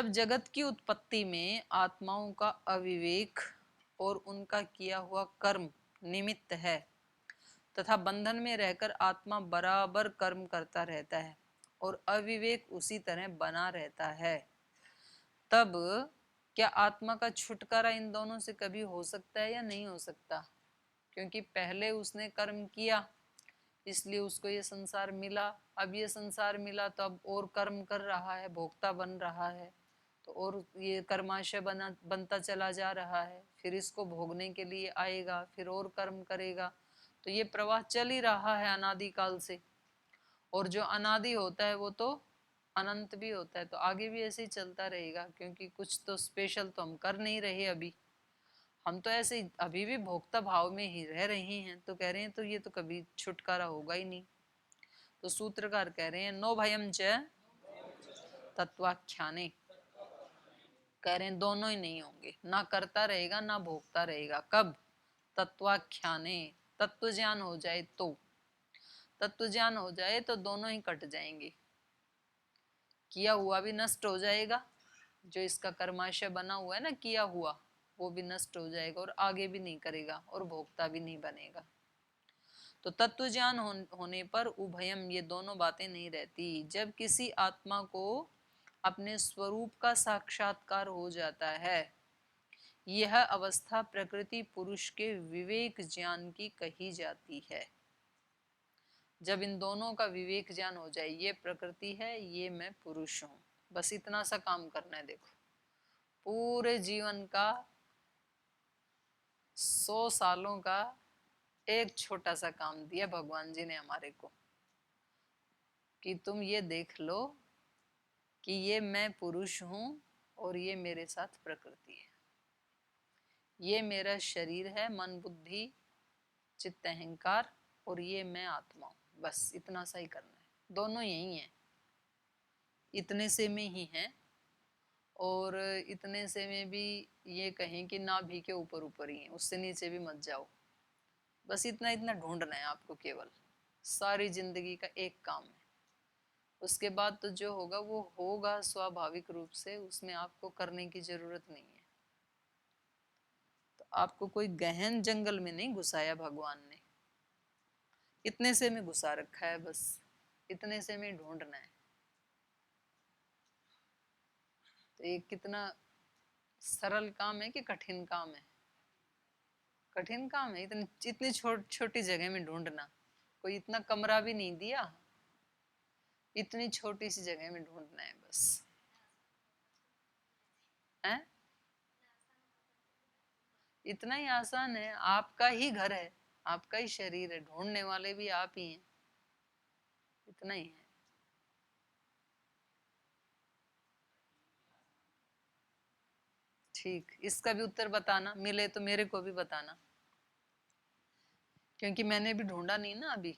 जब जगत की उत्पत्ति में आत्माओं का अविवेक और उनका किया हुआ कर्म निमित्त है तथा बंधन में रहकर आत्मा बराबर कर्म करता रहता है और अविवेक उसी तरह बना रहता है, तब क्या आत्मा का छुटकारा इन दोनों से कभी हो सकता है या नहीं हो सकता? क्योंकि पहले उसने कर्म किया इसलिए उसको ये संसार मिला, अब ये संसार मिला तो अब और कर्म कर रहा है, भोक्ता बन रहा है, तो और ये कर्माशय बनता चला जा रहा है, फिर इसको भोगने के लिए आएगा, फिर और कर्म करेगा, तो ये प्रवाह चल ही रहा है अनादिकाल से। और जो अनादि होता है वो तो अनंत भी होता है, तो आगे भी ऐसे ही चलता रहेगा, क्योंकि कुछ तो स्पेशल तो हम कर नहीं रहे अभी, हम तो ऐसे अभी भी भोक्ता भाव में ही रह रहे हैं, तो कह रहे हैं तो ये तो कभी छुटकारा होगा ही नहीं। तो सूत्रकार कह रहे हैं नो भयम च तत्वाख्याने, कह रहे हैं दोनों ही नहीं होंगे, ना करता रहेगा ना भोगता रहेगा। कब? तत्वाख्याने, तत्व ज्ञान हो जाए तो, तत्व ज्ञान हो जाए तो दोनों ही कट जाएंगे, किया हुआ भी नष्ट हो जाएगा, जो इसका कर्माशय बना हुआ है ना किया हुआ, वो भी नष्ट हो जाएगा और आगे भी नहीं करेगा और भोक्ता भी नहीं बनेगा। तो तत्व ज्ञान होने पर उभयम, ये दोनों बातें नहीं रहती। जब किसी आत्मा को अपने स्वरूप का साक्षात्कार हो जाता है, यह अवस्था प्रकृति पुरुष के विवेक ज्ञान की कही जाती है। जब इन दोनों का विवेक ज्ञान हो जाए, ये प्रकृति है ये मैं पुरुष हूं, बस इतना सा काम करना है। देखो पूरे जीवन का 100 सालों का एक छोटा सा काम दिया भगवान जी ने हमारे को, कि तुम ये देख लो कि ये मैं पुरुष हूं और ये मेरे साथ प्रकृति है, ये मेरा शरीर है, मन बुद्धि चित्त अहंकार, और ये मैं आत्मा हूं। बस इतना सा ही करना है, दोनों यही हैं, इतने से में ही हैं। और इतने से में भी ये कहें कि नाभि के ऊपर ऊपर ही है, उससे नीचे भी मत जाओ, बस इतना इतना ढूंढना है आपको, केवल सारी जिंदगी का एक काम है। उसके बाद तो जो होगा वो होगा स्वाभाविक रूप से, उसमें आपको करने की जरूरत नहीं है। तो आपको कोई गहन जंगल में नहीं घुसाया भगवान ने, इतने से में घुसा रखा है, बस इतने से में ढूंढना है। तो ये कितना सरल काम है कि कठिन काम है? कठिन काम है, इतनी इतनी छोटी जगह में ढूंढना। कोई इतना कमरा भी नहीं दिया, इतनी छोटी सी जगह में ढूंढना है बस, है इतना ही आसान है। आपका ही घर है, आपका ही शरीर है, ढूंढने वाले भी आप ही हैं, इतना ही है। ठीक, इसका भी उत्तर बताना, मिले तो मेरे को भी बताना, क्योंकि मैंने भी ढूंढा नहीं ना अभी,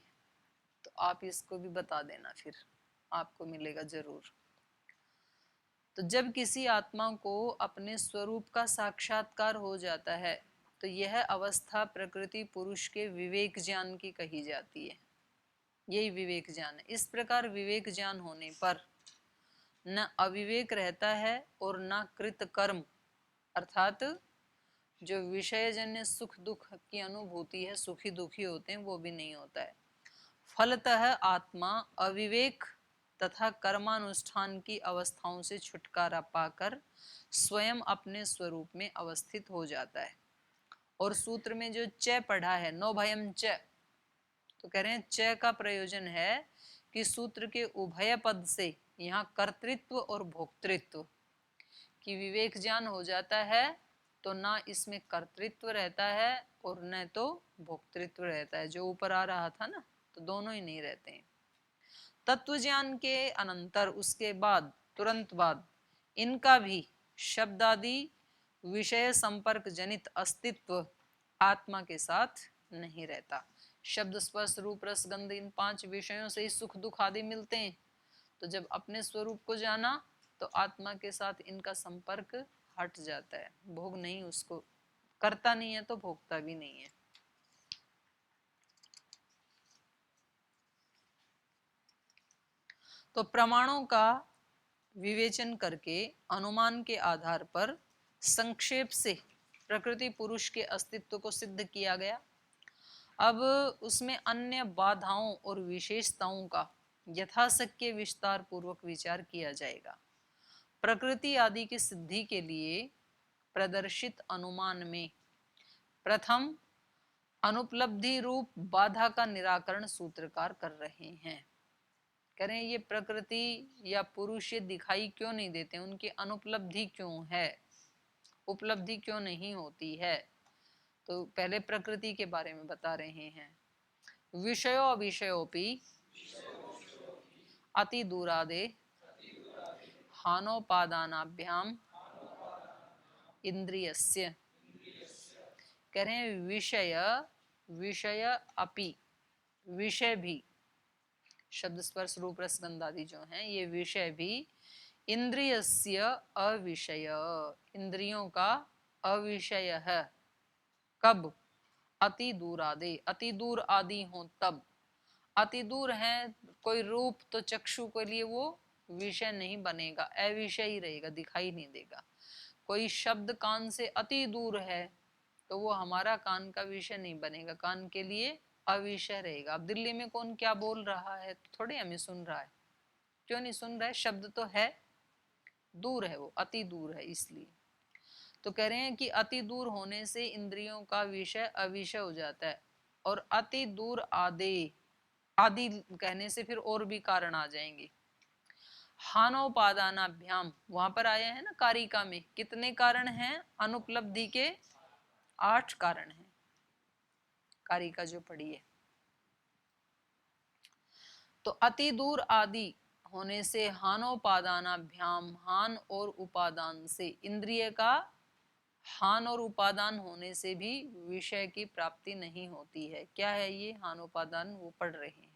तो आप इसको भी बता देना, फिर आपको मिलेगा जरूर। तो जब किसी आत्मा को अपने स्वरूप का साक्षात्कार हो जाता है, तो यह अवस्था प्रकृति पुरुष के विवेक ज्ञान की कही जाती है। यही विवेक ज्ञान है। इस प्रकार विवेक ज्ञान होने पर न अविवेक रहता है और न कृत कर्म, अर्थात जो विषयजन्य सुख दुख की अनुभूति है, सुखी दुखी होते हैं, वो भी नहीं होता है। फलतः आत्मा अविवेक तथा कर्मानुष्ठान की अवस्थाओं से छुटकारा पाकर स्वयं अपने स्वरूप में अवस्थित हो जाता है। और सूत्र में जो च पढ़ा है, नो भयम च, तो कह रहे हैं च का प्रयोजन है कि सूत्र के उभय पद से यहाँ कर्तृत्व और भोक्तृत्व की विवेक ज्ञान हो जाता है, तो ना इसमें कर्तृत्व रहता है और न तो भोक्तृत्व रहता है, जो ऊपर आ रहा था ना, तो दोनों ही नहीं रहते हैं। तत्व ज्ञान के अनंतर, उसके बाद तुरंत बाद, इनका भी शब्दादि विषय संपर्क जनित अस्तित्व आत्मा के साथ नहीं रहता। शब्द स्पर्श रूप रस गंध, इन 5 विषयों से ही सुख दुख आदि मिलते हैं। तो जब अपने स्वरूप को जाना, तो आत्मा के साथ इनका संपर्क हट जाता है, भोग नहीं उसको करता नहीं है, तो भोगता भी नहीं है। तो प्रमाणों का विवेचन करके अनुमान के आधार पर संक्षेप से प्रकृति पुरुष के अस्तित्व को सिद्ध किया गया। अब उसमें अन्य बाधाओं और विशेषताओं का यथाशक्य विस्तार पूर्वक विचार किया जाएगा। प्रकृति आदि की सिद्धि के लिए प्रदर्शित अनुमान में प्रथम अनुपलब्धि रूप बाधा का निराकरण सूत्रकार कर रहे हैं। कह रहे हैं ये प्रकृति या पुरुष ये दिखाई क्यों नहीं देते, उनकी अनुपलब्धि क्यों है, उपलब्धि क्यों नहीं होती है। तो पहले प्रकृति के बारे में बता रहे हैं। विषयो अविषयोपि अति दूरादे हानोपादानाभ्याम इंद्रियस्य। कह रहे हैं विषय विषय अपि, विषय भी, शब्द स्पर्श रूप रस गंध आदि जो हैं ये विषय भी इंद्रियस्य अविषय, इंद्रियों का अविषय है। कब? अति दूर आदि, अति दूर आदि हो तब। अति दूर है कोई रूप तो चक्षु के लिए वो विषय नहीं बनेगा, अविषय ही रहेगा, दिखाई नहीं देगा। कोई शब्द कान से अति दूर है तो वो हमारा कान का विषय नहीं बनेगा, कान के लिए अविषय रहेगा। अब दिल्ली में कौन क्या बोल रहा है तो थोड़े हमें सुन रहा है, क्यों नहीं सुन रहा है, शब्द तो है, दूर है, वो अति दूर है इसलिए। तो कह रहे हैं कि अति दूर होने से इंद्रियों का विषय अविषय हो जाता है। और अति दूर आदि, आदि कहने से फिर और भी कारण आ जाएंगे। हानोपादानाभ्याम वहां पर आया है ना कारिका में, कितने कारण हैं अनुपलब्धि के? 8 कारण हैं, कारिका जो पढ़ी है। तो अति दूर आदि होने से हानोपादानाभ्याम, हान और उपादान से, इंद्रिय का हान और उपादान होने से भी विषय की प्राप्ति नहीं होती है। क्या है ये हानोपादान? वो पढ़ रहे हैं।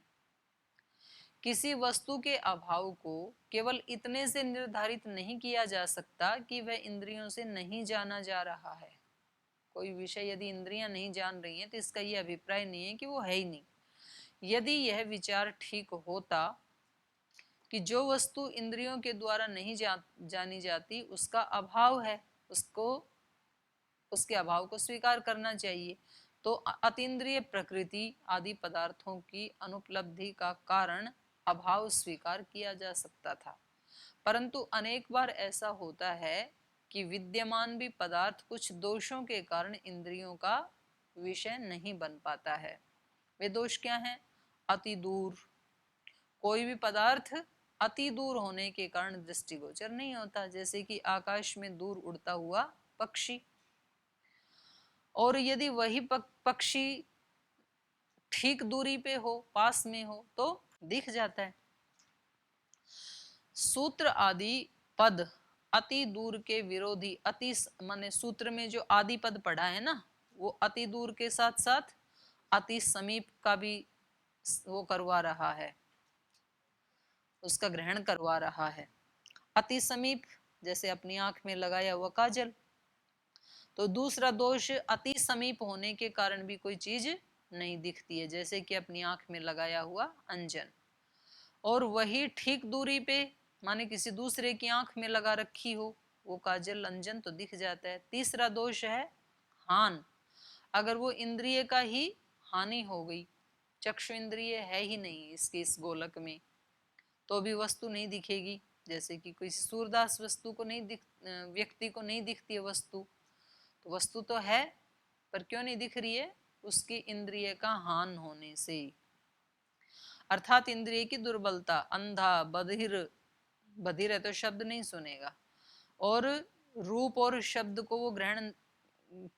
किसी वस्तु के अभाव को केवल इतने से निर्धारित नहीं किया जा सकता कि वह इंद्रियों से नहीं जाना जा रहा है। कोई विषय यदि इंद्रियां नहीं जान रही हैं तो इसका ये अभिप्राय नहीं है कि वो है ही नहीं। यदि यह विचार ठीक होता कि जो वस्तु इंद्रियों के द्वारा नहीं जानी जाती उसका अभाव है, उसके अभाव को स्वीकार करना चाहिए, तो अतीन्द्रिय प्रकृति आदि पदार्थों की अनुपलब्धि का कारण अभाव स्वीकार किया जा सकता था। परंतु अनेक बार ऐसा होता है कि विद्यमान भी पदार्थ कुछ दोषों के कारण इंद्रियों का विषय नहीं बन पाता है। वे दोष क्या हैं? अति दूर, कोई भी पदार्थ अति दूर होने के कारण दृष्टिगोचर नहीं होता, जैसे कि आकाश में दूर उड़ता हुआ पक्षी। और यदि वही पक्षी ठीक दूरी पे हो, पास में हो, तो दिख जाता है। सूत्र आदि पद अति दूर के विरोधी, अति माने सूत्र में जो आदि पद पढ़ा है ना, वो अति दूर के साथ साथ अति समीप का भी वो करवा रहा है, उसका ग्रहण करवा रहा है। अति समीप जैसे अपनी आंख में लगाया हुआ काजल। तो दूसरा दोष अति समीप होने के कारण भी कोई चीज नहीं दिखती है, जैसे कि अपनी आंख में लगाया हुआ अंजन। और वही ठीक दूरी पे माने किसी दूसरे की आंख में लगा रखी हो वो काजल अंजन तो दिख जाता है। तीसरा दोष है हान, अगर वो इंद्रिय का ही हानि हो गई, चक्षु इंद्रिय है ही नहीं इसके इस गोलक में, तो भी वस्तु नहीं दिखेगी। जैसे कि कोई सूरदास वस्तु को नहीं व्यक्ति को नहीं दिखती है वस्तु, तो वस्तु तो है पर क्यों नहीं दिख रही है? उसकी इंद्रिय का हान होने से। अर्थात इंद्रिय की दुर्बलता, अंधा बधिर, बधिर है तो शब्द नहीं सुनेगा, और रूप और शब्द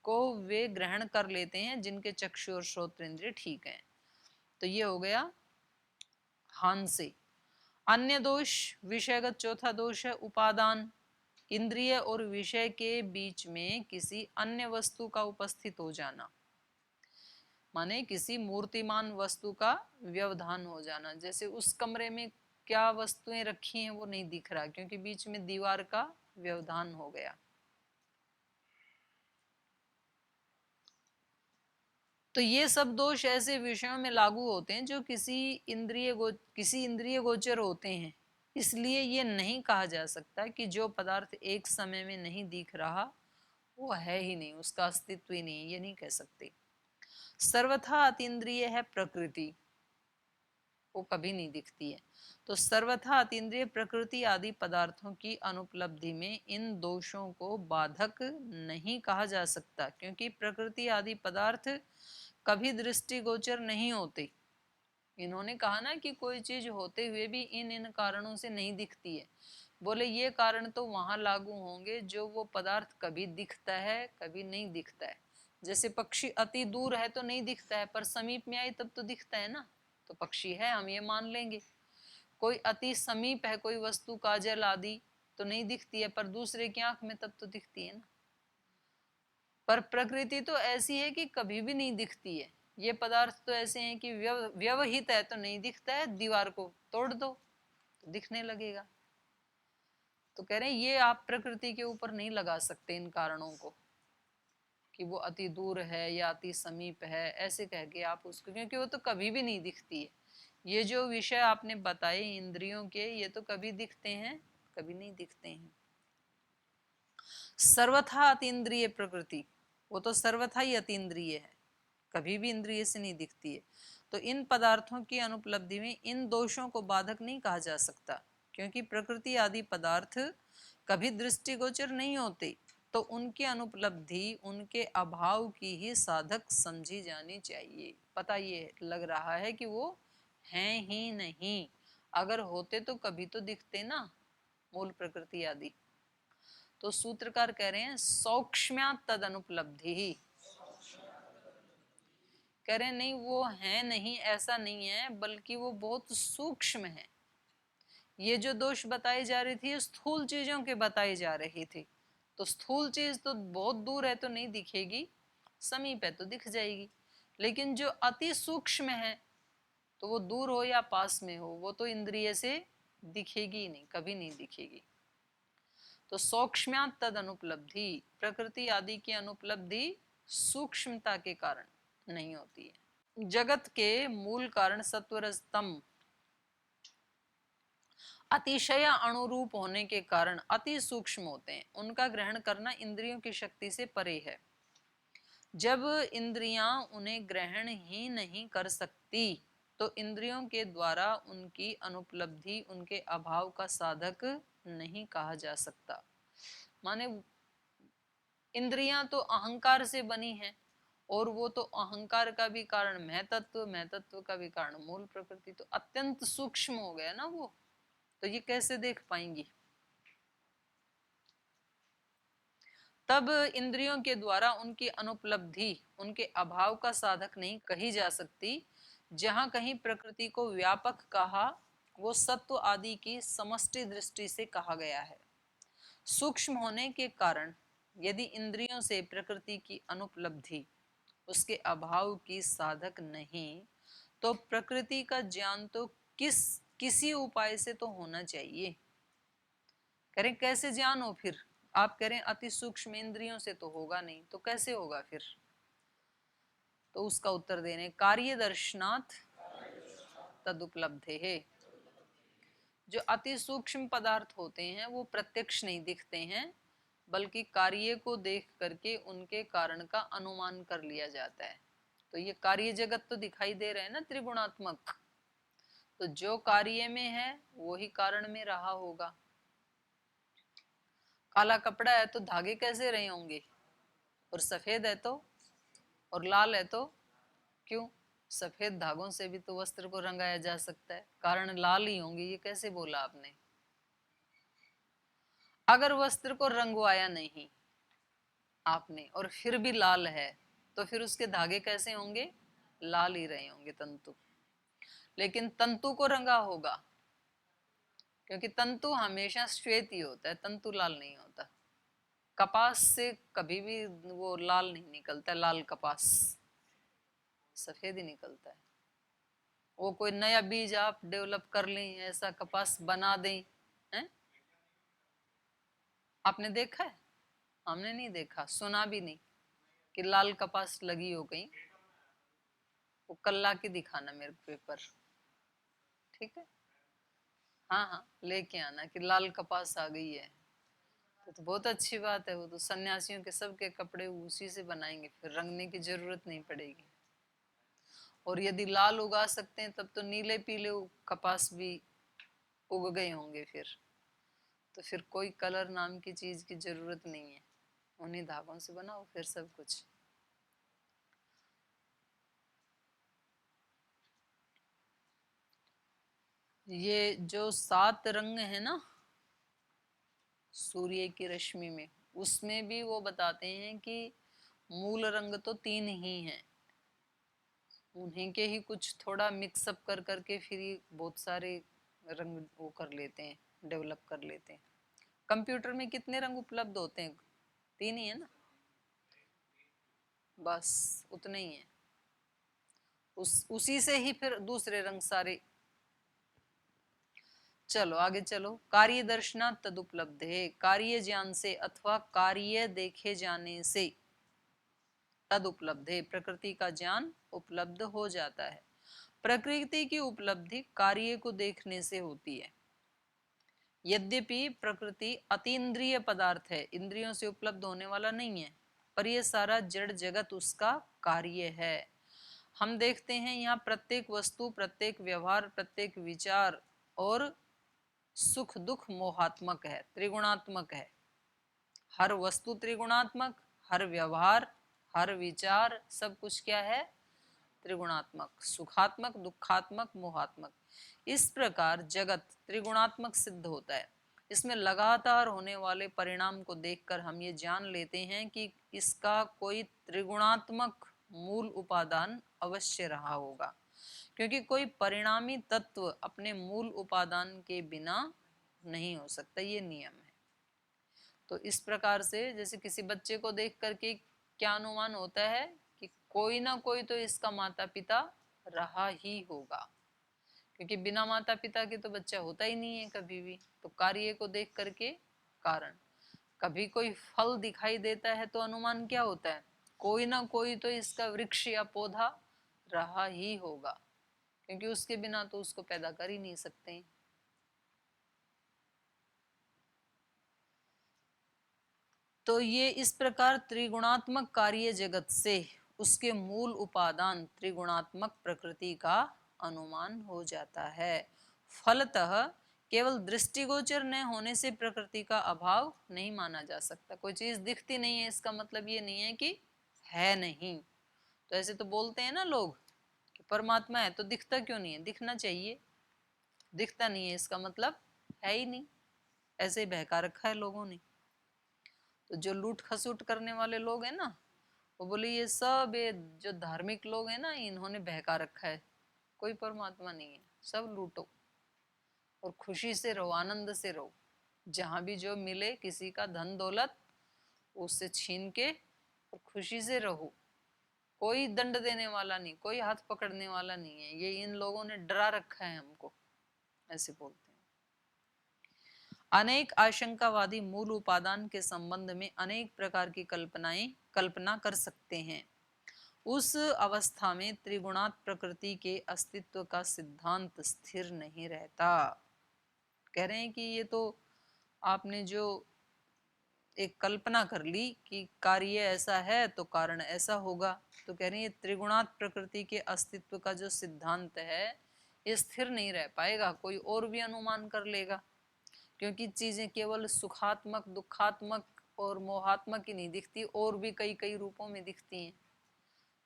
को वे ग्रहण कर लेते हैं जिनके चक्षु और श्रोत्र इंद्रिय ठीक हैं। तो ये हो गया हान से। अन्य दोष विषयगत चौथा दोष है उपादान, इंद्रिय और विषय के बीच में किसी अन्य वस्तु का उपस्थित हो जाना, माने किसी मूर्तिमान वस्तु का व्यवधान हो जाना। जैसे उस कमरे में क्या वस्तुएं रखी हैं वो नहीं दिख रहा क्योंकि बीच में दीवार का व्यवधान हो गया। तो ये सब दोष ऐसे विषयों में लागू होते हैं जो किसी इंद्रिय गोचर होते हैं, इसलिए ये नहीं कहा जा सकता कि जो पदार्थ एक समय में नहीं दिख रहा वो है ही नहीं, उसका अस्तित्व ही नहीं, ये नहीं कह सकते। सर्वथा अतीन्द्रिय है प्रकृति, वो कभी नहीं दिखती है। तो सर्वथा अतीन्द्रिय प्रकृति आदि पदार्थों की अनुपलब्धि में इन दोषों को बाधक नहीं कहा जा सकता, क्योंकि प्रकृति आदि पदार्थ कभी दृष्टिगोचर नहीं होते। इन्होंने कहा ना कि कोई चीज होते हुए भी इन इन कारणों से नहीं दिखती है, बोले ये कारण तो वहां लागू होंगे जो वो पदार्थ कभी दिखता है कभी नहीं दिखता है। जैसे पक्षी अति दूर है तो नहीं दिखता है, पर समीप में आई तब तो दिखता है ना, तो पक्षी है, हम ये मान लेंगे। कोई अति समीप है कोई वस्तु, काजल आदि, तो नहीं दिखती है, पर दूसरे की आंख में तब तो दिखती है ना। पर प्रकृति तो ऐसी है कि कभी भी नहीं दिखती है। ये पदार्थ तो ऐसे हैं कि व्यवहित है तो नहीं दिखता है, दीवार को तोड़ दो तो दिखने लगेगा। तो कह रहे हैं ये आप प्रकृति के ऊपर नहीं लगा सकते इन कारणों को कि वो अति दूर है या अति समीप है, ऐसे कह के आप उसको, क्योंकि वो तो कभी भी नहीं दिखती है। ये जो विषय आपने बताए इंद्रियों के, ये तो कभी दिखते हैं कभी नहीं दिखते हैं। सर्वथा अतीन्द्रिय प्रकृति, वो तो सर्वथा ही अतीन्द्रिय है, कभी भी इंद्रिय से नहीं दिखती है। तो इन पदार्थों की अनुपलब्धि में इन दोषों को बाधक नहीं कहा जा सकता, क्योंकि प्रकृति आदि पदार्थ कभी दृष्टिगोचर नहीं होते, तो उनकी अनुपलब्धि उनके अभाव की ही साधक समझी जानी चाहिए। पता ये लग रहा है कि वो हैं ही नहीं, अगर होते तो कभी तो दिखते ना, मूल प्रकृति आदि। तो सूत्रकार कह रहे हैं सौक्ष्म्या तद अनुपलब्धि ही, कह रहे नहीं वो है नहीं, ऐसा नहीं है, बल्कि वो बहुत सूक्ष्म है। ये जो दोष बताई जा रही थी स्थूल चीजों के बताई जा रही थी, तो स्थूल चीज तो बहुत दूर है तो नहीं दिखेगी, समीप है तो दिख जाएगी। लेकिन जो अति सूक्ष्म है, तो वो दूर हो या पास में हो, वो तो इंद्रिय से दिखेगी नहीं, कभी नहीं दिखेगी। तो सूक्ष्म्यात् तद अनुपलब्धि, प्रकृति आदि की अनुपलब्धि सूक्ष्मता के कारण नहीं होती है। जगत के मूल कारण सत्वरजतम अतिशय अणुरूप होने के कारण अति सूक्ष्म होते हैं, उनका ग्रहण करना इंद्रियों की शक्ति से परे है। जब इंद्रियां उन्हें ग्रहण ही नहीं कर सकती, तो इंद्रियों के द्वारा उनकी अनुपलब्धि उनके अभाव का साधक नहीं कहा जा सकता। माने इंद्रियां तो अहंकार से बनी हैं, और वो तो अहंकार का भी कारण महतत्व, महतत्व का भी कारण मूल प्रकृति, तो अत्यंत सूक्ष्म हो गया ना वो, तो ये कैसे देख पाएंगी। तब इंद्रियों के द्वारा उनकी अनुपलब्धि उनके अभाव का साधक नहीं कही जा सकती। जहां कहीं प्रकृति को व्यापक कहा, वो सत्व आदि की समष्टि दृष्टि से कहा गया है। सूक्ष्म होने के कारण यदि इंद्रियों से प्रकृति की अनुपलब्धि उसके अभाव की साधक नहीं, तो प्रकृति का ज्ञान तो किसी उपाय से तो होना चाहिए। करें कैसे ज्ञान हो फिर, आप करें अति सूक्ष्म इंद्रियों से तो होगा नहीं, तो कैसे होगा फिर। तो उसका उत्तर देने कार्य दर्शनात् तदुपलब्धे है। जो अति सूक्ष्म पदार्थ होते हैं वो प्रत्यक्ष नहीं दिखते हैं, बल्कि कार्य को देख करके उनके कारण का अनुमान कर लिया जाता है। तो ये कार्य जगत तो दिखाई दे रहे हैं ना त्रिगुणात्मक, तो जो कार्य में है वो ही कारण में रहा होगा। काला कपड़ा है तो धागे कैसे रहे होंगे, और सफेद है तो, और लाल है तो, क्यों, सफेद धागों से भी तो वस्त्र को रंगाया जा सकता है, कारण लाल ही होंगे, ये कैसे बोला आपने। अगर वस्त्र को रंगवाया नहीं आपने और फिर भी लाल है, तो फिर उसके धागे कैसे होंगे, लाल ही रहे होंगे तंतु। लेकिन तंतु को रंगा होगा, क्योंकि तंतु हमेशा श्वेत ही होता है, तंतु लाल नहीं होता। कपास से कभी भी वो लाल नहीं निकलता, लाल कपास सफेद ही निकलता है। वो कोई नया बीज आप डेवलप कर लें, ऐसा कपास बना दें, हैं? आपने देखा है, हमने नहीं देखा, सुना भी नहीं कि लाल कपास लगी हो कहीं। वो कल ला के दिखाना मेरे पेपर, ठीक है। हाँ हाँ, लेके आना कि लाल कपास आ गई है, तो बहुत अच्छी बात है। वो तो सन्यासियों के सबके कपड़े उसी से बनाएंगे, फिर रंगने की जरूरत नहीं पड़ेगी। और यदि लाल उगा सकते हैं तब तो नीले पीले कपास भी उग गए होंगे फिर। तो फिर कोई कलर नाम की चीज की जरूरत नहीं है, उन्हीं धागों से बनाओ फिर सब कुछ। ये जो 7 रंग है ना सूर्य की रश्मि में, उसमें भी वो बताते हैं कि मूल रंग तो 3 ही हैं, उन्हीं के ही कुछ थोड़ा मिक्सअप कर करके फिर ये बहुत सारे रंग वो कर लेते हैं, डेवलप कर लेते हैं। कंप्यूटर में कितने रंग उपलब्ध होते हैं? 3 ही है ना, बस उतने ही है। उसी से ही फिर दूसरे रंग सारे। चलो आगे चलो। कार्य दर्शना तद उपलब्ध है, कार्य ज्ञान से अथवा कार्य देखे जाने से तद उपलब्ध है, प्रकृति का ज्ञान उपलब्ध हो जाता है। प्रकृति की उपलब्धि कार्य को देखने से होती है। यद्यपि प्रकृति अतीन्द्रिय पदार्थ है, इंद्रियों से उपलब्ध होने वाला नहीं है, पर यह सारा जड़ जगत उसका कार्य है। हम देखते हैं यहाँ प्रत्येक वस्तु, प्रत्येक व्यवहार, प्रत्येक विचार और सुख दुख मोहात्मक है, त्रिगुणात्मक है। हर वस्तु त्रिगुणात्मक, हर व्यवहार, हर विचार, सब कुछ क्या है? त्रिगुणात्मक, सुखात्मक, दुखात्मक, मोहात्मक। इस प्रकार जगत त्रिगुणात्मक सिद्ध होता है। इसमें लगातार होने वाले परिणाम को देखकर हम ये जान लेते हैं कि इसका कोई त्रिगुणात्मक मूल उपादान अवश्य रहा होगा, क्योंकि कोई परिणामी तत्व अपने मूल उपादान के बिना नहीं हो सकता, ये नियम है। तो इस प्रकार से जैसे किसी बच्चे को देख करके क्या अनुमान होता है कि कोई ना कोई तो इसका माता पिता रहा ही होगा, क्योंकि बिना माता पिता के तो बच्चा होता ही नहीं है कभी भी। तो कार्य को देख करके कारण, कभी कोई फल दिखाई देता है तो अनुमान क्या होता है? कोई ना कोई तो इसका वृक्ष या पौधा रहा ही होगा, क्योंकि उसके बिना तो उसको पैदा कर ही नहीं सकते। तो ये इस प्रकार त्रिगुणात्मक कार्य जगत से उसके मूल उपादान त्रिगुणात्मक प्रकृति का अनुमान हो जाता है। फलतः केवल दृष्टिगोचर न होने से प्रकृति का अभाव नहीं माना जा सकता। कोई चीज दिखती नहीं है इसका मतलब ये नहीं है कि है नहीं। तो ऐसे तो बोलते हैं ना लोग कि परमात्मा है, तो दिखता क्यों नहीं है? दिखना चाहिए। दिखता नहीं है इसका मतलब है ही नहीं, ऐसे ही बहका रखा है लोगों ने। तो जो लूट खसूट करने वाले लोग हैं ना, वो बोले ये सब ये जो धार्मिक लोग हैं ना, इन्होंने बहका रखा है, कोई परमात्मा नहीं है, सब लूटो और खुशी से रहो, आनंद से रहो। जहां भी जो मिले किसी का धन दौलत, उससे छीन के और खुशी से रहो। कोई दंड देने वाला नहीं, कोई हाथ पकड़ने वाला नहीं है। ये इन लोगों ने डरा रखा है हमको, ऐसे बोलते हैं। अनेक आशंकावादी मूल उपादान के संबंध में अनेक प्रकार की कल्पना कर सकते हैं। उस अवस्था में त्रिगुणात प्रकृति के अस्तित्व का सिद्धांत स्थिर नहीं रहता। कह रहे हैं कि ये तो आपने जो एक कल्पना कर ली कि कार्य ऐसा है तो कारण ऐसा होगा, तो कह रही है त्रिगुणात प्रकृति के अस्तित्व का जो सिद्धांत है ये स्थिर नहीं रह पाएगा, कोई और भी अनुमान कर लेगा। क्योंकि चीजें केवल सुखात्मक, दुखात्मक और मोहात्मक ही नहीं दिखती, और भी कई कई रूपों में दिखती हैं।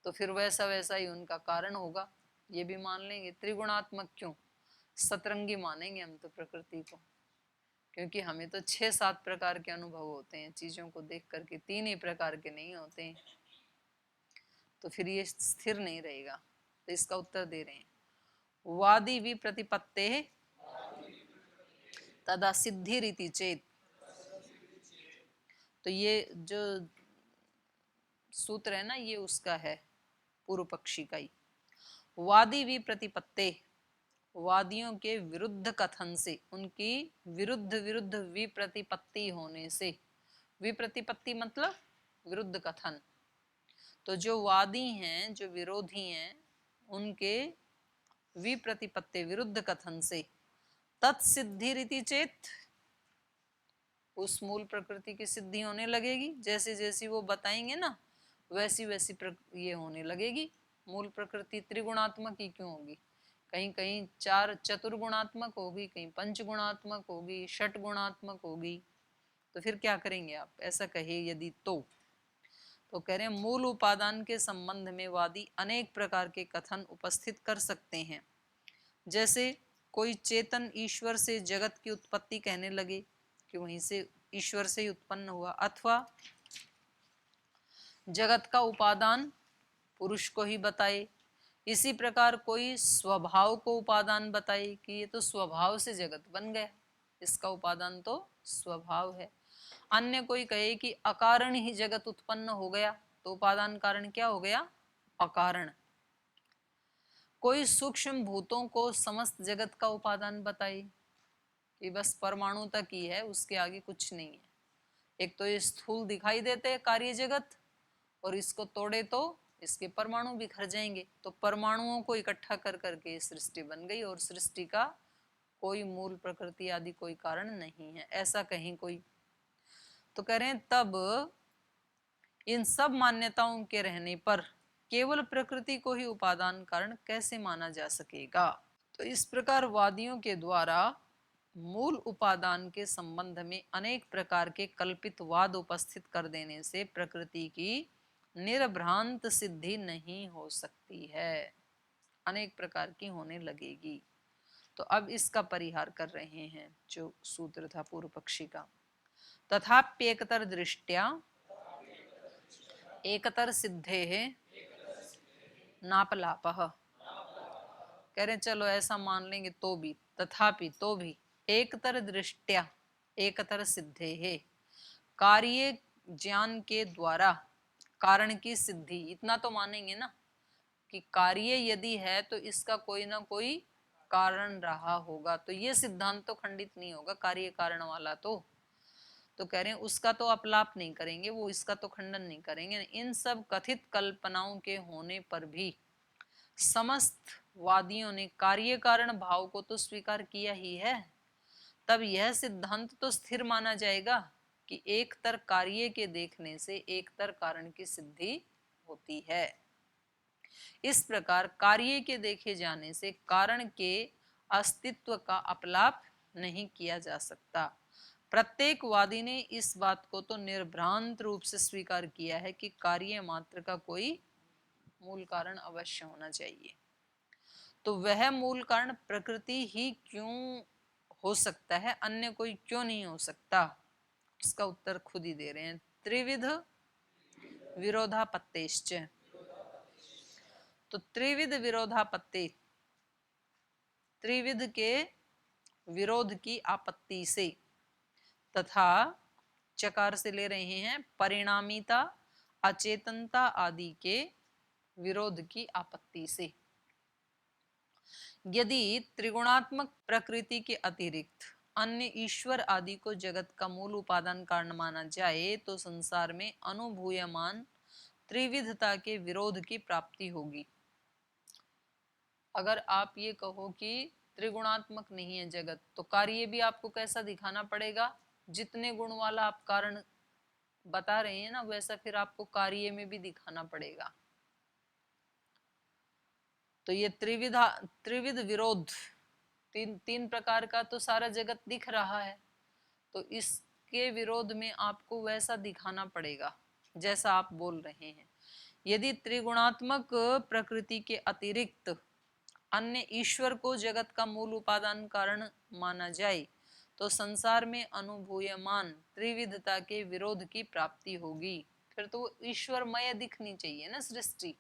तो फिर वैसा वैसा ही उनका कारण होगा, ये भी मान लेंगे। त्रिगुणात्मक क्यों, सतरंगी मानेंगे हम तो प्रकृति को, क्योंकि हमें तो 6-7 प्रकार के अनुभव होते हैं चीजों को देख करके, 3 ही प्रकार के नहीं होते हैं। तो फिर ये स्थिर नहीं रहेगा। तो इसका उत्तर दे रहे हैं, वादी भी प्रतिपत्ते तदा सिद्धि रीति चेत। तो ये जो सूत्र है ना, ये उसका है, पूर्व पक्षी का ही। वादी भी प्रतिपत्ते, वादियों के विरुद्ध कथन से, उनकी विरुद्ध विरुद्ध विप्रतिपत्ति होने से। विप्रतिपत्ति मतलब विरुद्ध कथन। तो जो वादी हैं, जो विरोधी हैं, उनके विप्रतिपत्ति विरुद्ध कथन से तत्सिद्धि रीति चेत, उस मूल प्रकृति की सिद्धि होने लगेगी। जैसे जैसी वो बताएंगे ना वैसी वैसी ये होने लगेगी। मूल प्रकृति त्रिगुणात्मक ही क्यों होगी, कहीं कहीं चार चतुर्गुणात्मक होगी, कहीं पंच गुणात्मक होगी, षट गुणात्मक होगी। तो फिर क्या करेंगे आप, ऐसा कहे यदि तो कह रहे हैं मूल उपादान के संबंध में वादी अनेक प्रकार के कथन उपस्थित कर सकते हैं। जैसे कोई चेतन ईश्वर से जगत की उत्पत्ति कहने लगे कि वहीं से ईश्वर से ही उत्पन्न हुआ, अथवा जगत का उपादान पुरुष को ही बताए। इसी प्रकार कोई स्वभाव को उपादान बताए कि ये तो स्वभाव से जगत बन गया, इसका उपादान तो स्वभाव है। अन्य कोई कहे कि अकारण ही जगत उत्पन्न हो गया, तो उपादान कारण क्या हो गया, अकारण। कोई सूक्ष्म भूतों को समस्त जगत का उपादान बताए कि बस परमाणु तक ही है, उसके आगे कुछ नहीं है। एक तो ये स्थूल दिखाई देते हैं कार्य जगत, और इसको तोड़े तो इसके परमाणु बिखर जाएंगे। तो परमाणुओं को इकट्ठा कर करके सृष्टि बन गई, और सृष्टि का कोई मूल प्रकृति आदि कोई कारण नहीं है, ऐसा कहीं कोई। तो कह रहे हैं तब इन सब मान्यताओं के रहने पर केवल प्रकृति को ही उपादान कारण कैसे माना जा सकेगा। तो इस प्रकार वादियों के द्वारा मूल उपादान के संबंध में अनेक प्रकार के कल्पित वाद उपस्थित कर देने से प्रकृति की निर्भ्रांत सिद्धि नहीं हो सकती है, अनेक प्रकार की होने लगेगी। तो अब इसका परिहार कर रहे हैं जो सूत्र था पूर्व पक्षी का। तथाप्येकतर दृष्ट्या एकतर सिद्धे नापलापः। कह रहे चलो ऐसा मान लेंगे तो भी, तथापि तो भी एकतर दृष्ट्या एकतर सिद्धे है, कार्य ज्ञान के द्वारा कारण की सिद्धि, इतना तो मानेंगे ना कि कार्य यदि है तो इसका कोई ना कोई कारण रहा होगा। तो ये सिद्धांत तो खंडित नहीं होगा कार्य कारण वाला। तो कह रहे हैं उसका तो अपलाप नहीं करेंगे, वो इसका तो खंडन नहीं करेंगे। इन सब कथित कल्पनाओं के होने पर भी समस्त वादियों ने कार्य कारण भाव को तो स्वीकार किया ही है। तब यह सिद्धांत तो स्थिर माना जाएगा कि एक तर कार्य के देखने से एक तर कारण की सिद्धि होती है। इस प्रकार कार्य के देखे जाने से कारण के अस्तित्व का अपलाप नहीं किया जा सकता। प्रत्येक वादी ने इस बात को तो निर्भ्रांत रूप से स्वीकार किया है कि कार्य मात्र का कोई मूल कारण अवश्य होना चाहिए। तो वह मूल कारण प्रकृति ही क्यों हो सकता है, अन्य कोई क्यों नहीं हो सकता, इसका उत्तर खुद ही दे रहे हैं। त्रिविध विरोधापत्तेश्च, तो त्रिविध विरोधापत्ति, त्रिविध के विरोध की आपत्ति से, तथा चकार से ले रहे हैं परिणामीता अचेतनता आदि के विरोध की आपत्ति से। यदि त्रिगुणात्मक प्रकृति के अतिरिक्त अन्य ईश्वर आदि को जगत का मूल उपादान कारण माना जाए तो संसार में अनुभूयमान त्रिविधता के विरोध की प्राप्ति होगी। अगर आप ये कहो कि त्रिगुणात्मक नहीं है जगत, तो कार्य भी आपको कैसा दिखाना पड़ेगा, जितने गुण वाला आप कारण बता रहे हैं ना वैसा फिर आपको कार्य में भी दिखाना पड़ेगा। तो ये त्रिविध विरोध, तीन प्रकार का तो सारा जगत दिख रहा है, तो इसके विरोध में आपको वैसा दिखाना पड़ेगा जैसा आप बोल रहे हैं। यदि त्रिगुणात्मक प्रकृति के अतिरिक्त अन्य ईश्वर को जगत का मूल उपादान कारण माना जाए तो संसार में अनुभूयमान त्रिविधता के विरोध की प्राप्ति होगी। फिर तो ईश्वरमय दिखनी चाहिए ना सृष्टि,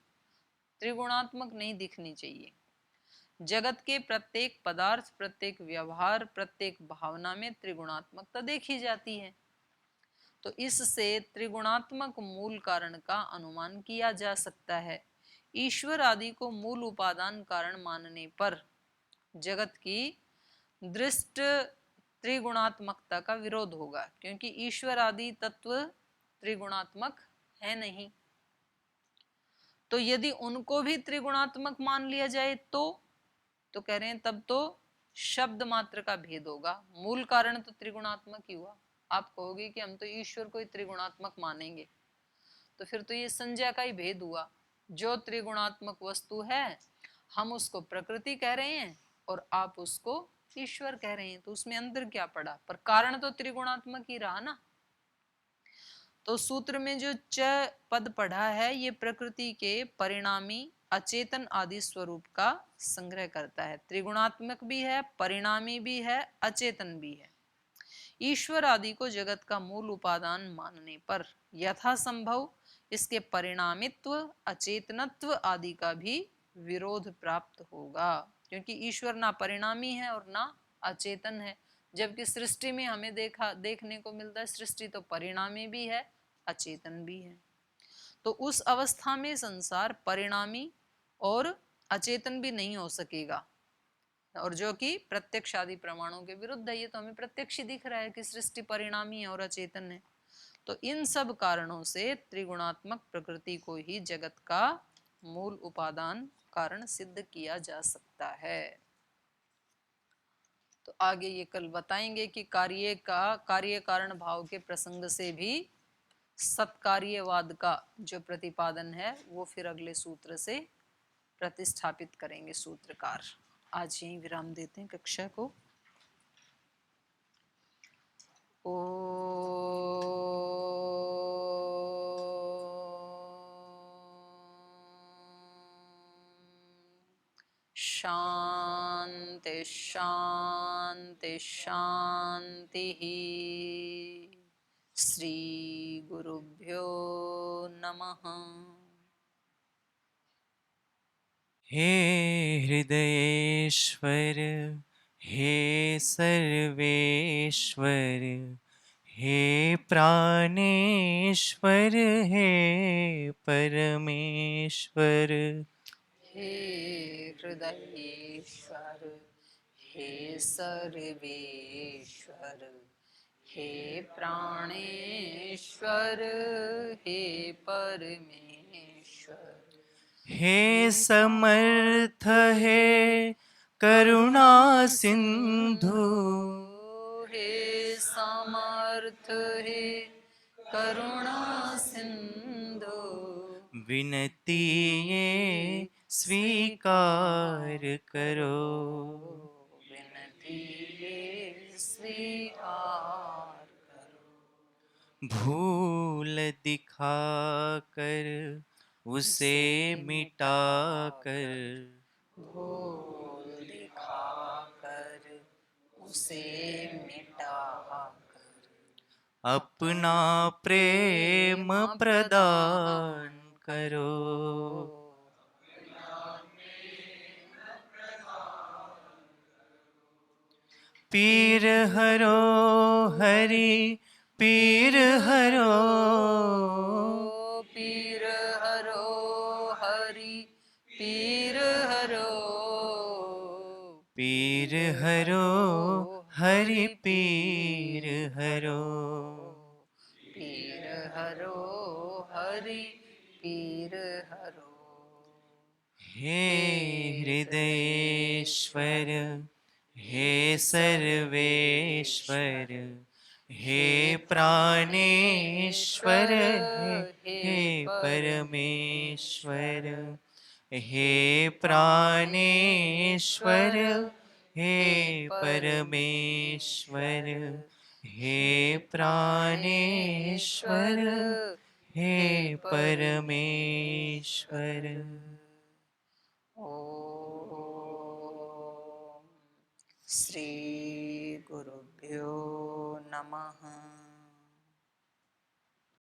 त्रिगुणात्मक नहीं दिखनी चाहिए। जगत के प्रत्येक पदार्थ, प्रत्येक व्यवहार, प्रत्येक भावना में त्रिगुणात्मकता देखी जाती है। तो इससे त्रिगुणात्मक मूल कारण का अनुमान किया जा सकता है। ईश्वर आदि को मूल उपादान कारण मानने पर जगत की दृष्ट त्रिगुणात्मकता का विरोध होगा, क्योंकि ईश्वर आदि तत्व त्रिगुणात्मक है नहीं। तो यदि उनको भी त्रिगुणात्मक मान लिया जाए तो कह रहे हैं तब तो शब्द मात्र का भेद होगा, मूल कारण तो त्रिगुणात्मक ही हुआ। आप कहोगे कि हम तो ईश्वर को ही त्रिगुणात्मक मानेंगे, तो फिर तो ये संज्ञा का ही भेद हुआ। जो त्रिगुणात्मक वस्तु है हम उसको प्रकृति कह रहे हैं और आप उसको ईश्वर कह रहे हैं, तो उसमें अंतर क्या पड़ा? पर कारण तो त्रिगुणात्मक ही रहा ना। तो सूत्र में जो च पद पढ़ा है ये प्रकृति के परिणामी अचेतन आदि स्वरूप का संग्रह करता है। त्रिगुणात्मक भी है, परिणामी भी है, अचेतन भी है। ईश्वर आदि को जगत का मूल उपादान मानने पर यथासंभव इसके परिणामित्व, अचेतनत्व आदि का भी विरोध प्राप्त होगा, क्योंकि ईश्वर ना परिणामी है और ना अचेतन है। जबकि सृष्टि में हमें देखने को मिलता है सृष्टि तो परिणामी भी है, अचेतन भी है। तो उस अवस्था में संसार परिणामी और अचेतन भी नहीं हो सकेगा, और जो कि प्रत्यक्ष आदि प्रमाणों के विरुद्ध है। ये तो हमें प्रत्यक्ष ही दिख रहा है कि सृष्टि परिणामी है और अचेतन है। तो इन सब कारणों से त्रिगुणात्मक प्रकृति को ही जगत का मूल उपादान कारण सिद्ध किया जा सकता है। तो आगे ये कल बताएंगे कि कार्य कारण भाव के प्रसंग से भी सत्कार्यवाद का जो प्रतिपादन है वो फिर अगले सूत्र से प्रतिस्थापित करेंगे सूत्रकार। आज यहीं विराम देते हैं कक्षा को। शांति शांति शांति। श्री गुरुभ्यो नमः। हे हृदयेश्वर, हे सर्वेश्वर, हे प्राणेश्वर, हे परमेश्वर। हे हृदयेश्वर, हे सर्वेश्वर, हे प्राणेश्वर, हे परमेश्वर। हे समर्थ, हे करुणा सिंधु, हे समर्थ, हे करुणा सिंधु। विनती ये स्वीकार करो। विनती ये स्वीकार करो। भूल दिखा कर उसे मिटा कर, भूल दिखाकर उसे मिटा कर, अपना प्रेम प्रदान करो। पीर हरो हरि, पीर हरो, पीर हरो हरि, पीर हरो, पीर हरो हरि, पीर हरो। पीर हरो हरि, पीर हरो। हे हृदयेश्वर, हे सर्वेश्वर, हे प्राणेश्वर, हे परमेश्वर, हे प्राणेश्वर, हे परमेश्वर, हे प्राणेश्वर, हे परमेश्वर। ओम श्री गुरुभ्यो नमः।